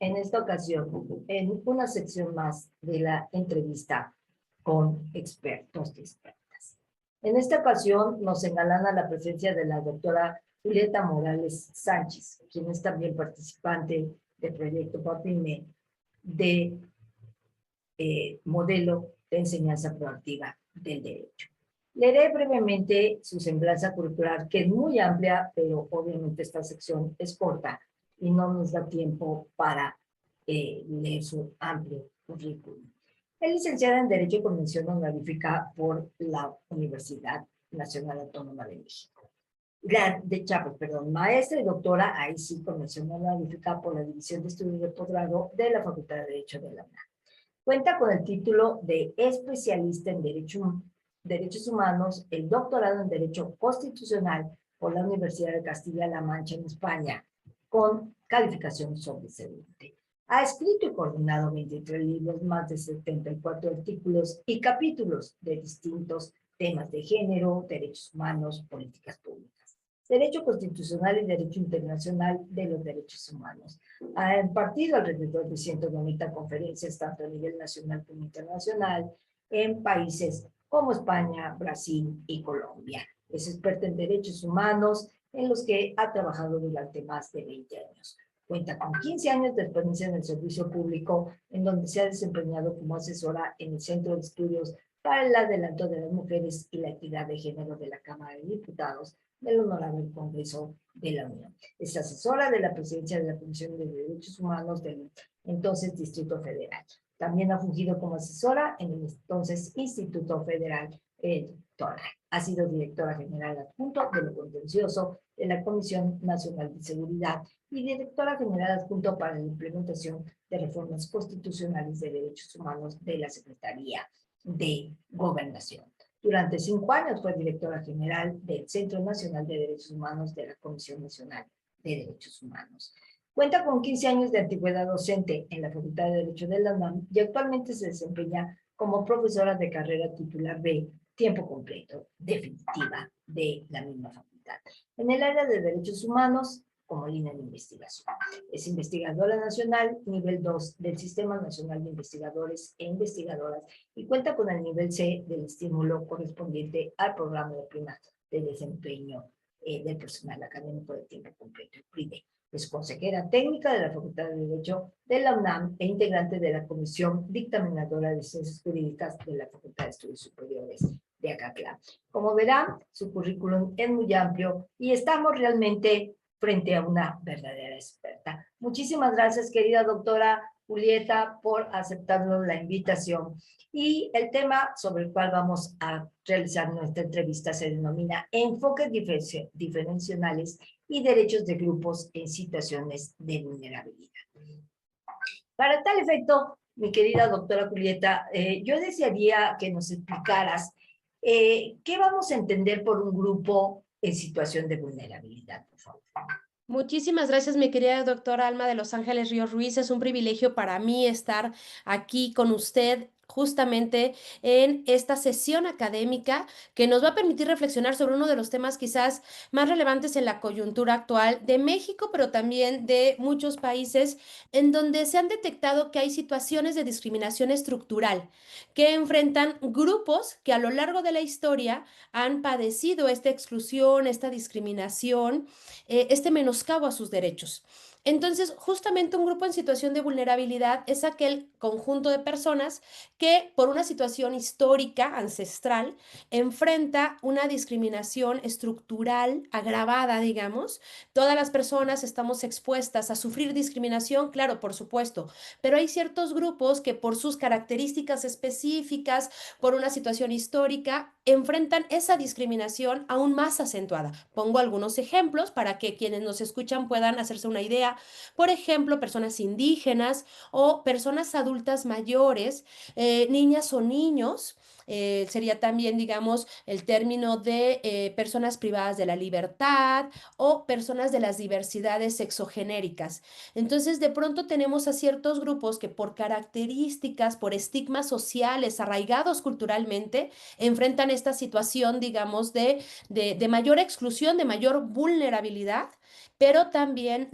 en esta ocasión en una sección más de la entrevista con expertos y expertas. En esta ocasión nos engalana la presencia de la doctora Julieta Morales Sánchez, quien es también participante del proyecto PAPIME de modelo de enseñanza proactiva del derecho. Leeré brevemente su semblanza curricular, que es muy amplia, pero obviamente esta sección es corta y no nos da tiempo para leer su amplio currículum. Es licenciada en Derecho y Convención Honorífica por la Universidad Nacional Autónoma de México. De Chiapas, perdón, maestra y doctora, ahí sí, Convención Honorífica por la División de Estudios de Posgrado de la Facultad de Derecho de la UNAM. Cuenta con el título de especialista en Derechos Humanos, el doctorado en Derecho Constitucional por la Universidad de Castilla-La Mancha en España, con calificación sobresaliente. Ha escrito y coordinado 23 libros, más de 74 artículos y capítulos de distintos temas de género, derechos humanos, políticas públicas, derecho constitucional y derecho internacional de los derechos humanos. Ha impartido alrededor de 190 conferencias, tanto a nivel nacional como internacional, en países como España, Brasil y Colombia. Es experta en derechos humanos, en los que ha trabajado durante más de 20 años. Cuenta con 15 años de experiencia en el servicio público, en donde se ha desempeñado como asesora en el Centro de Estudios para el Adelanto de las Mujeres y la Equidad de Género de la Cámara de Diputados del Honorable Congreso de la Unión. Es asesora de la presidencia de la Comisión de Derechos Humanos del entonces Distrito Federal. También ha fungido como asesora en el entonces Instituto Federal Electoral. Ha sido directora general adjunto de lo contencioso de la Comisión Nacional de Seguridad y directora general adjunto para la implementación de reformas constitucionales de derechos humanos de la Secretaría de Gobernación. Durante 5 años fue directora general del Centro Nacional de Derechos Humanos de la Comisión Nacional de Derechos Humanos. Cuenta con 15 años de antigüedad docente en la Facultad de Derecho de la UNAM y actualmente se desempeña como profesora de carrera titular de tiempo completo, definitiva, de la misma facultad. En el área de derechos humanos, como línea de investigación. Es investigadora nacional nivel 2 del Sistema Nacional de Investigadores e Investigadoras y cuenta con el nivel C del estímulo correspondiente al programa de prima de desempeño del personal académico de tiempo completo, el PRIDE. Es consejera técnica de la Facultad de Derecho de la UNAM e integrante de la Comisión Dictaminadora de Ciencias Jurídicas de la Facultad de Estudios Superiores de Acatlán. Como verán, su currículum es muy amplio y estamos realmente frente a una verdadera experta. Muchísimas gracias, querida doctora Julieta, por aceptarnos la invitación. Y el tema sobre el cual vamos a realizar nuestra entrevista se denomina Enfoques diferenciales y derechos de grupos en situaciones de vulnerabilidad. Para tal efecto, mi querida doctora Julieta, yo desearía que nos explicaras qué vamos a entender por un grupo en situación de vulnerabilidad, por favor. Muchísimas gracias, mi querida doctora Alma de Los Ángeles Ríos Ruiz. Es un privilegio para mí estar aquí con usted justamente en esta sesión académica que nos va a permitir reflexionar sobre uno de los temas quizás más relevantes en la coyuntura actual de México, pero también de muchos países en donde se han detectado que hay situaciones de discriminación estructural que enfrentan grupos que a lo largo de la historia han padecido esta exclusión, esta discriminación, este menoscabo a sus derechos. Entonces, justamente un grupo en situación de vulnerabilidad es aquel conjunto de personas que por una situación histórica, ancestral, enfrenta una discriminación estructural agravada, digamos. Todas las personas estamos expuestas a sufrir discriminación, claro, por supuesto, pero hay ciertos grupos que por sus características específicas, por una situación histórica, enfrentan esa discriminación aún más acentuada. Pongo algunos ejemplos para que quienes nos escuchan puedan hacerse una idea. Por ejemplo, personas indígenas o personas adultas mayores, niñas o niños sería también, digamos, el término de personas privadas de la libertad o personas de las diversidades sexogenéricas. Entonces, de pronto tenemos a ciertos grupos que por características, por estigmas sociales arraigados culturalmente, enfrentan esta situación, digamos, de mayor exclusión, de mayor vulnerabilidad, pero también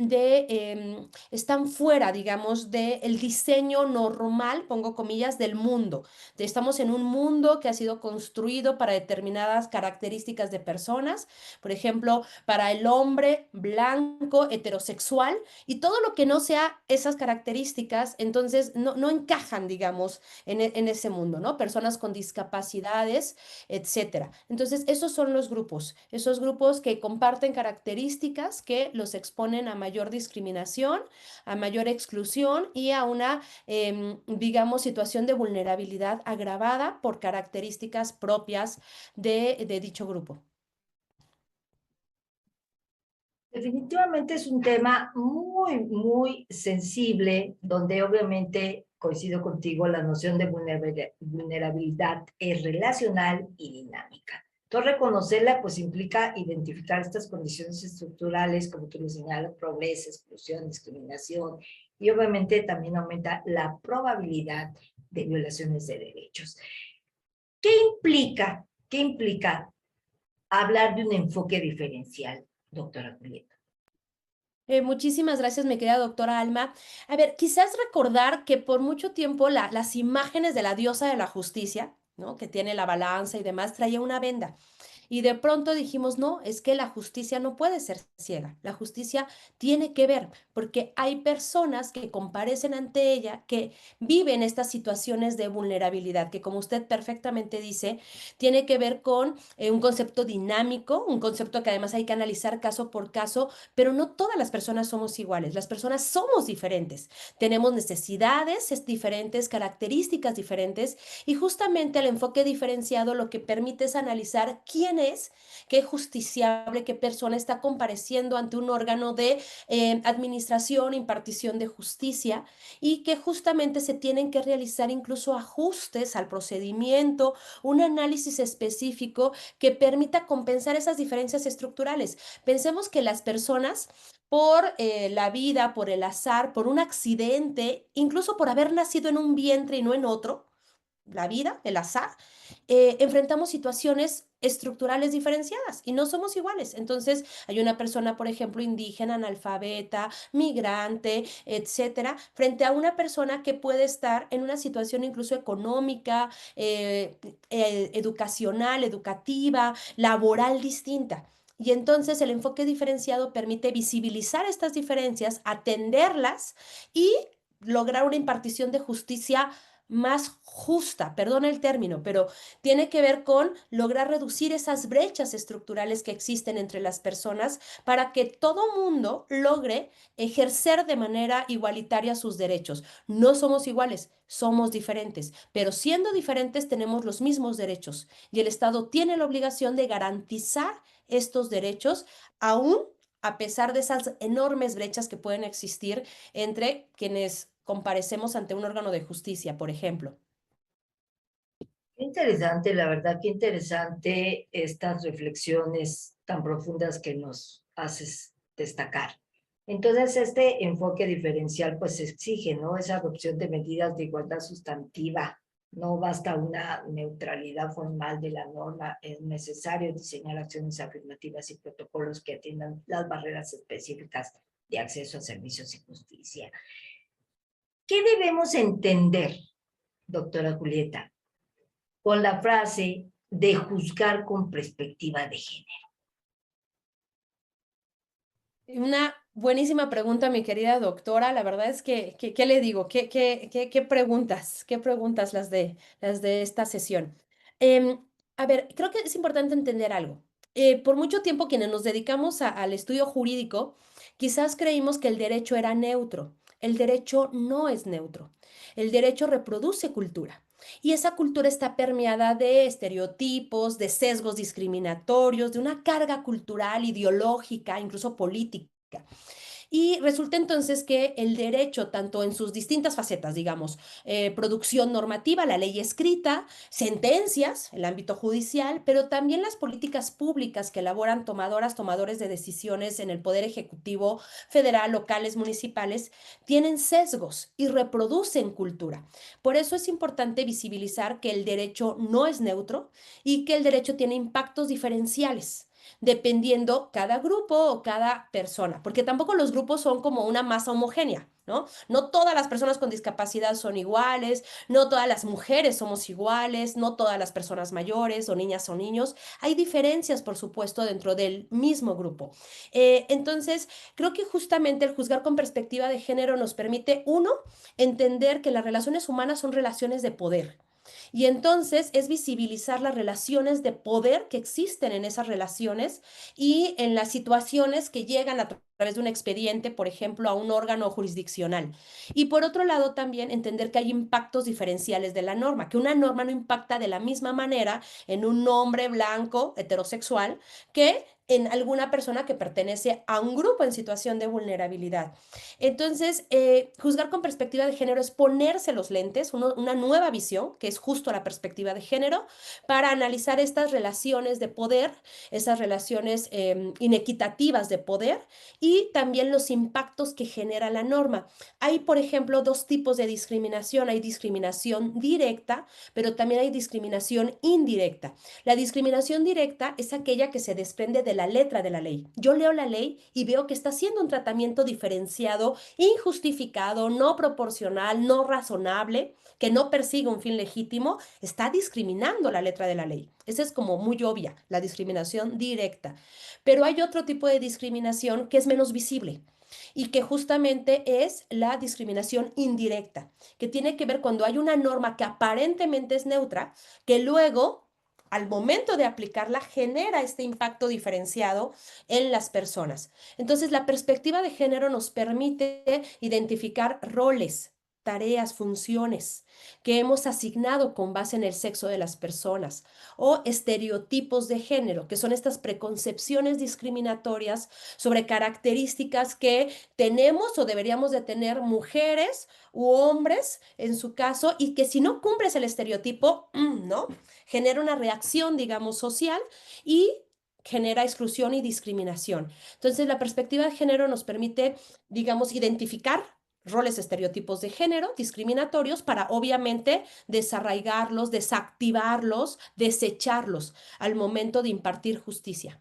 están fuera, digamos, del diseño normal, pongo comillas, del mundo. Estamos en un mundo que ha sido construido para determinadas características de personas, por ejemplo, para el hombre blanco, heterosexual, y todo lo que no sea esas características, entonces no encajan, digamos, en ese mundo, ¿no? Personas con discapacidades, etcétera. Entonces, esos grupos que comparten características que los exponen a mayor discriminación, a mayor exclusión y a una, digamos, situación de vulnerabilidad agravada por características propias de dicho grupo. Definitivamente es un tema muy, muy sensible, donde obviamente coincido contigo, la noción de vulnerabilidad es relacional y dinámica. Entonces, reconocerla pues implica identificar estas condiciones estructurales, como tú lo señalas, pobreza, exclusión, discriminación, y obviamente también aumenta la probabilidad de violaciones de derechos. ¿Qué implica hablar de un enfoque diferencial, doctora Julieta? Muchísimas gracias, mi querida doctora Alma. A ver, quizás recordar que por mucho tiempo las imágenes de la diosa de la justicia, ¿no? Que tiene la balanza y demás, traía una venda. Y de pronto dijimos, no, es que la justicia no puede ser ciega, la justicia tiene que ver, porque hay personas que comparecen ante ella, que viven estas situaciones de vulnerabilidad, que como usted perfectamente dice, tiene que ver con un concepto dinámico, un concepto que además hay que analizar caso por caso, pero no todas las personas somos iguales, las personas somos diferentes, tenemos necesidades diferentes, características diferentes, y justamente el enfoque diferenciado lo que permite es analizar quién es, qué justiciable, qué persona está compareciendo ante un órgano de administración, impartición de justicia, y que justamente se tienen que realizar incluso ajustes al procedimiento, un análisis específico que permita compensar esas diferencias estructurales. Pensemos que las personas por la vida, por el azar, por un accidente, incluso por haber nacido en un vientre y no en otro, la vida, el azar, enfrentamos situaciones estructurales diferenciadas y no somos iguales. Entonces, hay una persona, por ejemplo, indígena, analfabeta, migrante, etcétera, frente a una persona que puede estar en una situación incluso económica, educacional, educativa, laboral distinta. Y entonces el enfoque diferenciado permite visibilizar estas diferencias, atenderlas y lograr una impartición de justicia más justa, perdona el término, pero tiene que ver con lograr reducir esas brechas estructurales que existen entre las personas para que todo mundo logre ejercer de manera igualitaria sus derechos. No somos iguales, somos diferentes, pero siendo diferentes tenemos los mismos derechos y el Estado tiene la obligación de garantizar estos derechos aún a pesar de esas enormes brechas que pueden existir entre quienes comparecemos ante un órgano de justicia, por ejemplo. Qué interesante, la verdad, qué interesante estas reflexiones tan profundas que nos haces destacar. Entonces, este enfoque diferencial pues exige, ¿no? Esa adopción de medidas de igualdad sustantiva. No basta una neutralidad formal de la norma, es necesario diseñar acciones afirmativas y protocolos que atiendan las barreras específicas de acceso a servicios y justicia. ¿Qué debemos entender, doctora Julieta, con la frase de juzgar con perspectiva de género? Una buenísima pregunta, mi querida doctora. La verdad es que, ¿qué le digo? ¿Qué preguntas? ¿Qué preguntas las de esta sesión? A ver, creo que es importante entender algo. Por mucho tiempo quienes nos dedicamos al estudio jurídico, quizás creímos que el derecho era neutro. El derecho no es neutro. El derecho reproduce cultura. Y esa cultura está permeada de estereotipos, de sesgos discriminatorios, de una carga cultural, ideológica, incluso política. Y resulta entonces que el derecho, tanto en sus distintas facetas, digamos, producción normativa, la ley escrita, sentencias, el ámbito judicial, pero también las políticas públicas que elaboran tomadoras, tomadores de decisiones en el Poder Ejecutivo federal, locales, municipales, tienen sesgos y reproducen cultura. Por eso es importante visibilizar que el derecho no es neutro y que el derecho tiene impactos diferenciales dependiendo cada grupo o cada persona, porque tampoco los grupos son como una masa homogénea, ¿no? No todas las personas con discapacidad son iguales, no todas las mujeres somos iguales, no todas las personas mayores o niñas o niños. Hay diferencias, por supuesto, dentro del mismo grupo. Entonces, creo que justamente el juzgar con perspectiva de género nos permite, uno, entender que las relaciones humanas son relaciones de poder. Y entonces es visibilizar las relaciones de poder que existen en esas relaciones y en las situaciones que llegan a través de un expediente, por ejemplo, a un órgano jurisdiccional. Y por otro lado, también entender que hay impactos diferenciales de la norma, que una norma no impacta de la misma manera en un hombre blanco heterosexual que en alguna persona que pertenece a un grupo en situación de vulnerabilidad. Entonces, juzgar con perspectiva de género es ponerse los lentes, una nueva visión, que es justo la perspectiva de género, para analizar estas relaciones de poder, esas relaciones inequitativas de poder y también los impactos que genera la norma. Hay, por ejemplo, dos tipos de discriminación. Hay discriminación directa, pero también hay discriminación indirecta. La discriminación directa es aquella que se desprende de la letra de la ley. Yo leo la ley y veo que está haciendo un tratamiento diferenciado, injustificado, no proporcional, no razonable, que no persigue un fin legítimo, está discriminando la letra de la ley. Esa es como muy obvia, la discriminación directa. Pero hay otro tipo de discriminación que es menos visible y que justamente es la discriminación indirecta, que tiene que ver cuando hay una norma que aparentemente es neutra, que luego al momento de aplicarla genera este impacto diferenciado en las personas. Entonces, la perspectiva de género nos permite identificar roles, tareas, funciones que hemos asignado con base en el sexo de las personas o estereotipos de género, que son estas preconcepciones discriminatorias sobre características que tenemos o deberíamos de tener mujeres u hombres en su caso y que si no cumples el estereotipo, ¿no? Genera una reacción, digamos, social y genera exclusión y discriminación. Entonces, la perspectiva de género nos permite, digamos, identificar roles, estereotipos de género discriminatorios para obviamente desarraigarlos, desactivarlos, desecharlos al momento de impartir justicia.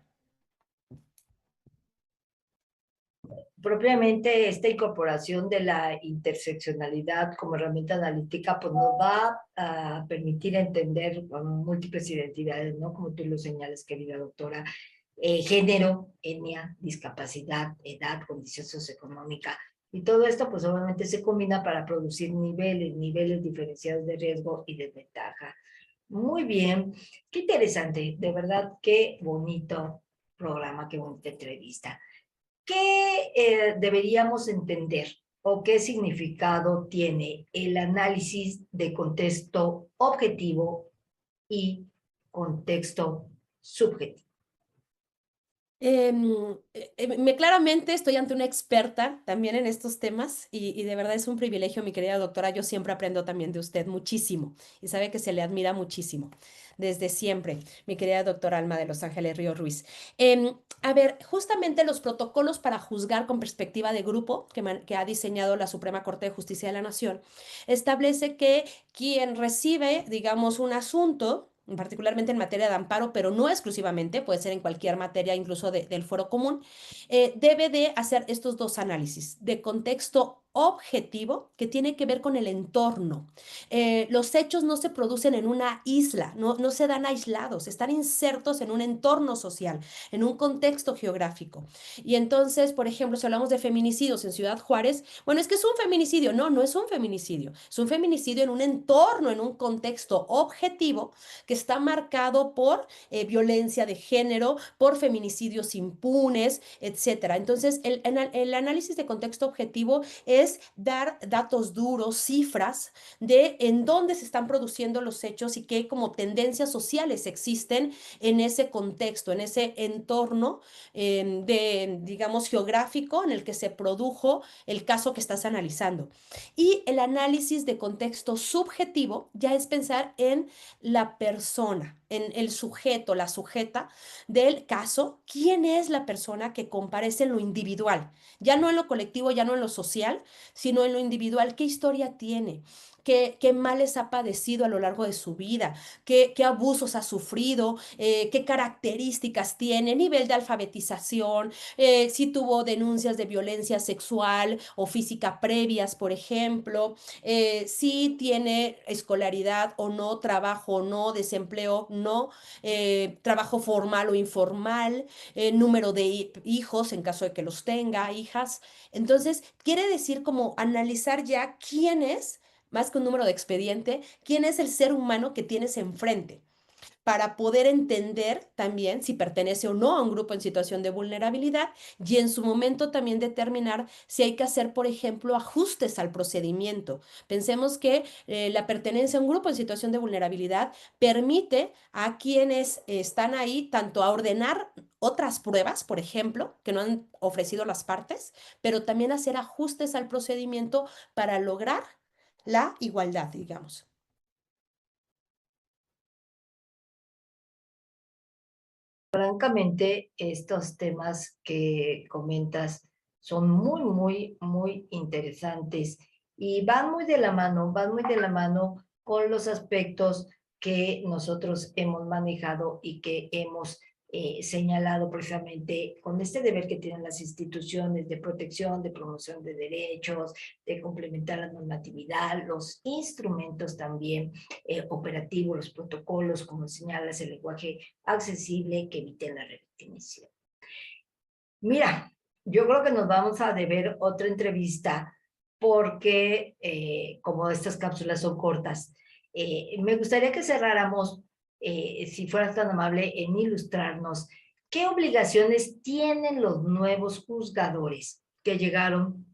Propiamente esta incorporación de la interseccionalidad como herramienta analítica pues nos va a permitir entender múltiples identidades, ¿no? Como tú lo señalas, querida doctora, género, etnia, discapacidad, edad, condición socioeconómica. Y todo esto pues obviamente se combina para producir niveles diferenciados de riesgo y desventaja. Muy bien, qué interesante, de verdad, qué bonito programa, qué bonita entrevista. ¿Qué deberíamos entender o qué significado tiene el análisis de contexto objetivo y contexto subjetivo? Claramente estoy ante una experta también en estos temas y de verdad es un privilegio, mi querida doctora. Yo siempre aprendo también de usted muchísimo y sabe que se le admira muchísimo desde siempre, mi querida doctora Alma de Los Ángeles Río Ruiz. A ver, justamente los protocolos para juzgar con perspectiva de grupo que ha diseñado la Suprema Corte de Justicia de la Nación establece que quien recibe, digamos, un asunto particularmente en materia de amparo, pero no exclusivamente, puede ser en cualquier materia, incluso del foro común, debe de hacer estos dos análisis de contexto objetivo que tiene que ver con el entorno. Los hechos no se producen en una isla, no se dan aislados, están insertos en un entorno social, en un contexto geográfico. Y entonces, por ejemplo, si hablamos de feminicidios en Ciudad Juárez, bueno, es que es un feminicidio. No, no es un feminicidio. Es un feminicidio en un entorno, en un contexto objetivo que está marcado por violencia de género, por feminicidios impunes, etcétera. Entonces, el análisis de contexto objetivo es es dar datos duros, cifras de en dónde se están produciendo los hechos y qué como tendencias sociales existen en ese contexto, en ese entorno digamos, geográfico en el que se produjo el caso que estás analizando. Y el análisis de contexto subjetivo ya es pensar en la persona, en el sujeto, la sujeta del caso, quién es la persona que comparece en lo individual, ya no en lo colectivo, ya no en lo social, sino en lo individual, qué historia tiene, qué males ha padecido a lo largo de su vida, qué abusos ha sufrido, qué características tiene, nivel de alfabetización, si tuvo denuncias de violencia sexual o física previas, por ejemplo, si tiene escolaridad o no, trabajo o no, desempleo no, trabajo formal o informal, número de hijos en caso de que los tenga, hijas. Entonces, quiere decir como analizar ya quién es, más que un número de expediente, quién es el ser humano que tienes enfrente para poder entender también si pertenece o no a un grupo en situación de vulnerabilidad y en su momento también determinar si hay que hacer, por ejemplo, ajustes al procedimiento. Pensemos que la pertenencia a un grupo en situación de vulnerabilidad permite a quienes están ahí tanto a ordenar otras pruebas, por ejemplo, que no han ofrecido las partes, pero también hacer ajustes al procedimiento para lograr la igualdad, digamos. Francamente, estos temas que comentas son muy, muy, muy interesantes y van muy de la mano con los aspectos que nosotros hemos manejado y que hemos señalado precisamente con este deber que tienen las instituciones de protección, de promoción de derechos, de complementar la normatividad, los instrumentos también operativos, los protocolos, como señalas, el lenguaje accesible que evite la revictimización. Mira, yo creo que nos vamos a deber otra entrevista porque como estas cápsulas son cortas, me gustaría que cerráramos, si fueras tan amable, en ilustrarnos qué obligaciones tienen los nuevos juzgadores que llegaron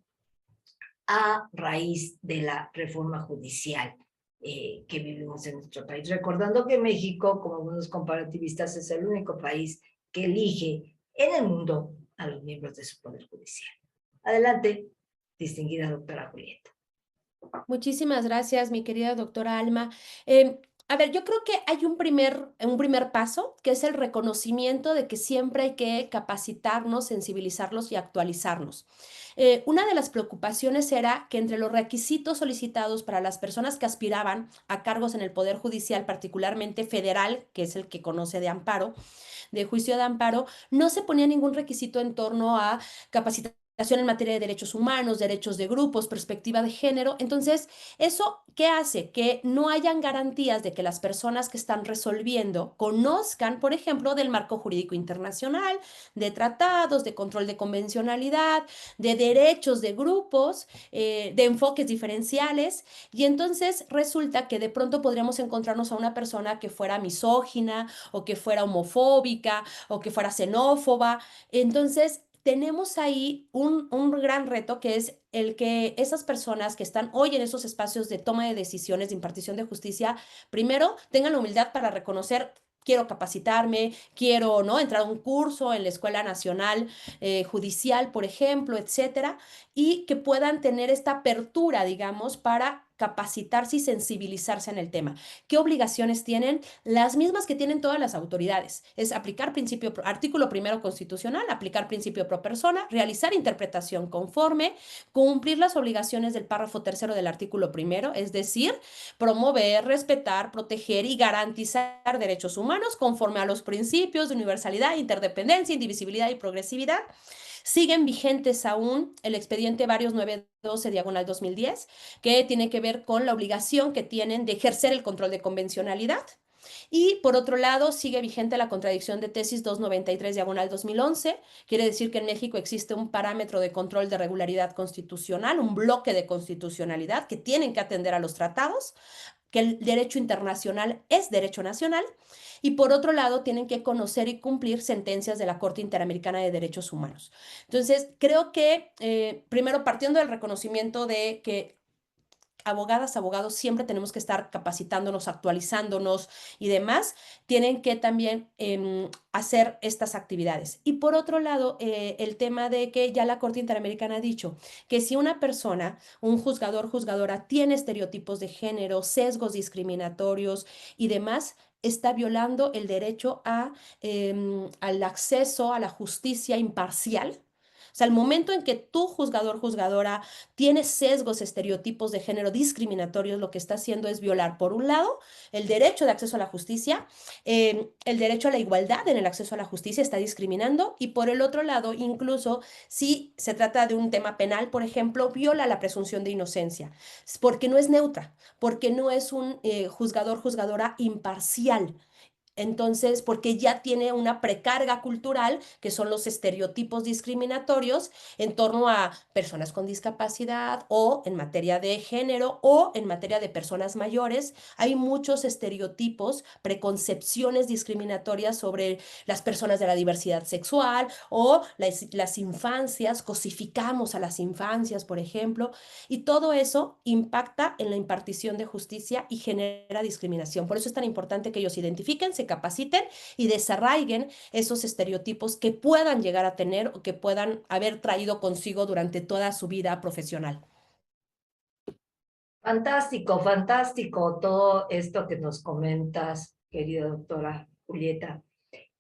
a raíz de la reforma judicial que vivimos en nuestro país. Recordando que México, como algunos comparativistas, es el único país que elige en el mundo a los miembros de su poder judicial. Adelante, distinguida doctora Julieta. Muchísimas gracias, mi querida doctora Alma. A ver, yo creo que hay un primer paso, que es el reconocimiento de que siempre hay que capacitarnos, sensibilizarnos y actualizarnos. Una de las preocupaciones era que entre los requisitos solicitados para las personas que aspiraban a cargos en el Poder Judicial, particularmente federal, que es el que conoce de amparo, de juicio de amparo, no se ponía ningún requisito en torno a capacitación en materia de derechos humanos, derechos de grupos, perspectiva de género. Entonces, ¿eso qué hace? Que no hayan garantías de que las personas que están resolviendo conozcan, por ejemplo, del marco jurídico internacional, de tratados, de control de convencionalidad, de derechos de grupos, de enfoques diferenciales. Y entonces resulta que de pronto podríamos encontrarnos a una persona que fuera misógina o que fuera homofóbica o que fuera xenófoba. Entonces, tenemos ahí un gran reto que es el que esas personas que están hoy en esos espacios de toma de decisiones, de impartición de justicia, primero tengan la humildad para reconocer, quiero capacitarme, quiero, ¿no?, entrar a un curso en la Escuela Nacional Judicial, por ejemplo, etcétera, y que puedan tener esta apertura, digamos, para capacitarse y sensibilizarse en el tema. ¿Qué obligaciones tienen? Las mismas que tienen todas las autoridades. Es aplicar artículo primero constitucional, aplicar principio pro persona, realizar interpretación conforme, cumplir las obligaciones del párrafo tercero del artículo primero, es decir, promover, respetar, proteger y garantizar derechos humanos conforme a los principios de universalidad, interdependencia, indivisibilidad y progresividad. Siguen vigentes aún el expediente varios 912/2010, que tiene que ver con la obligación que tienen de ejercer el control de convencionalidad. Y por otro lado, sigue vigente la contradicción de tesis 293/2011. Quiere decir que en México existe un parámetro de control de regularidad constitucional, un bloque de constitucionalidad que tienen que atender a los tratados, que el derecho internacional es derecho nacional, y por otro lado tienen que conocer y cumplir sentencias de la Corte Interamericana de Derechos Humanos. Entonces, creo que primero partiendo del reconocimiento de que abogadas, abogados, siempre tenemos que estar capacitándonos, actualizándonos y demás, tienen que también hacer estas actividades. Y por otro lado, el tema de que ya la Corte Interamericana ha dicho que si una persona, un juzgador, juzgadora, tiene estereotipos de género, sesgos discriminatorios y demás, está violando el derecho al acceso a la justicia imparcial. O sea, el momento en que tú, juzgador, juzgadora, tienes sesgos, estereotipos de género discriminatorios, lo que está haciendo es violar, por un lado, el derecho de acceso a la justicia, el derecho a la igualdad en el acceso a la justicia, está discriminando, y por el otro lado, incluso si se trata de un tema penal, por ejemplo, viola la presunción de inocencia, porque no es neutra, porque no es un juzgador, juzgadora imparcial. Entonces, porque ya tiene una precarga cultural, que son los estereotipos discriminatorios en torno a personas con discapacidad o en materia de género o en materia de personas mayores. Hay muchos estereotipos, preconcepciones discriminatorias sobre las personas de la diversidad sexual o las infancias, cosificamos a las infancias, por ejemplo, y todo eso impacta en la impartición de justicia y genera discriminación. Por eso es tan importante que ellos identifiquen, se capaciten y desarraiguen esos estereotipos que puedan llegar a tener o que puedan haber traído consigo durante toda su vida profesional. Fantástico, fantástico todo esto que nos comentas, querida doctora Julieta.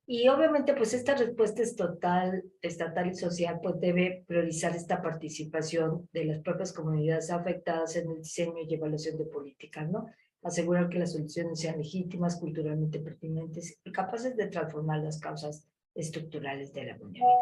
Y obviamente, pues esta respuesta es total, estatal y social, pues debe priorizar esta participación de las propias comunidades afectadas en el diseño y evaluación de políticas, ¿no? Asegurar que las soluciones sean legítimas, culturalmente pertinentes y capaces de transformar las causas estructurales de la vulnerabilidad.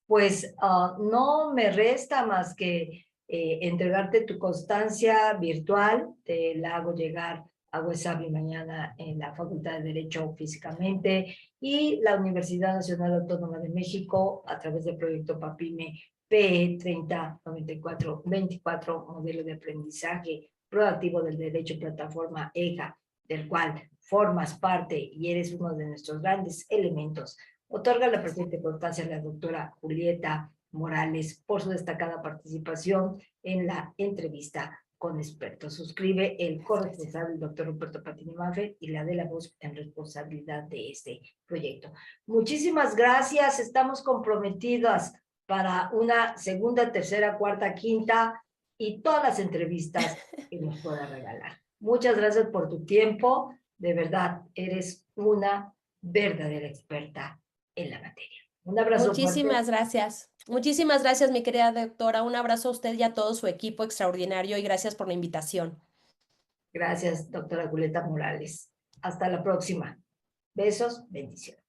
Pues no me resta más que entregarte tu constancia virtual, te la hago llegar a Wasabi mañana en la Facultad de Derecho físicamente, y la Universidad Nacional Autónoma de México a través del proyecto PAPIME PE 309424, modelo de aprendizaje proactivo del derecho plataforma EJA, del cual formas parte y eres uno de nuestros grandes elementos. Otorga la presente constancia a la doctora Julieta Morales por su destacada participación en la entrevista con expertos. Suscribe el corresponsal, el doctor Roberto Patini Mafe, y la de la voz en responsabilidad de este proyecto. Muchísimas gracias. Estamos comprometidas para una segunda, tercera, cuarta, quinta y todas las entrevistas que nos pueda regalar. Muchas gracias por tu tiempo. De verdad, eres una verdadera experta en la materia. Un abrazo fuerte. Muchísimas gracias. Muchísimas gracias, mi querida doctora. Un abrazo a usted y a todo su equipo extraordinario y gracias por la invitación. Gracias, doctora Julieta Morales. Hasta la próxima. Besos, bendiciones.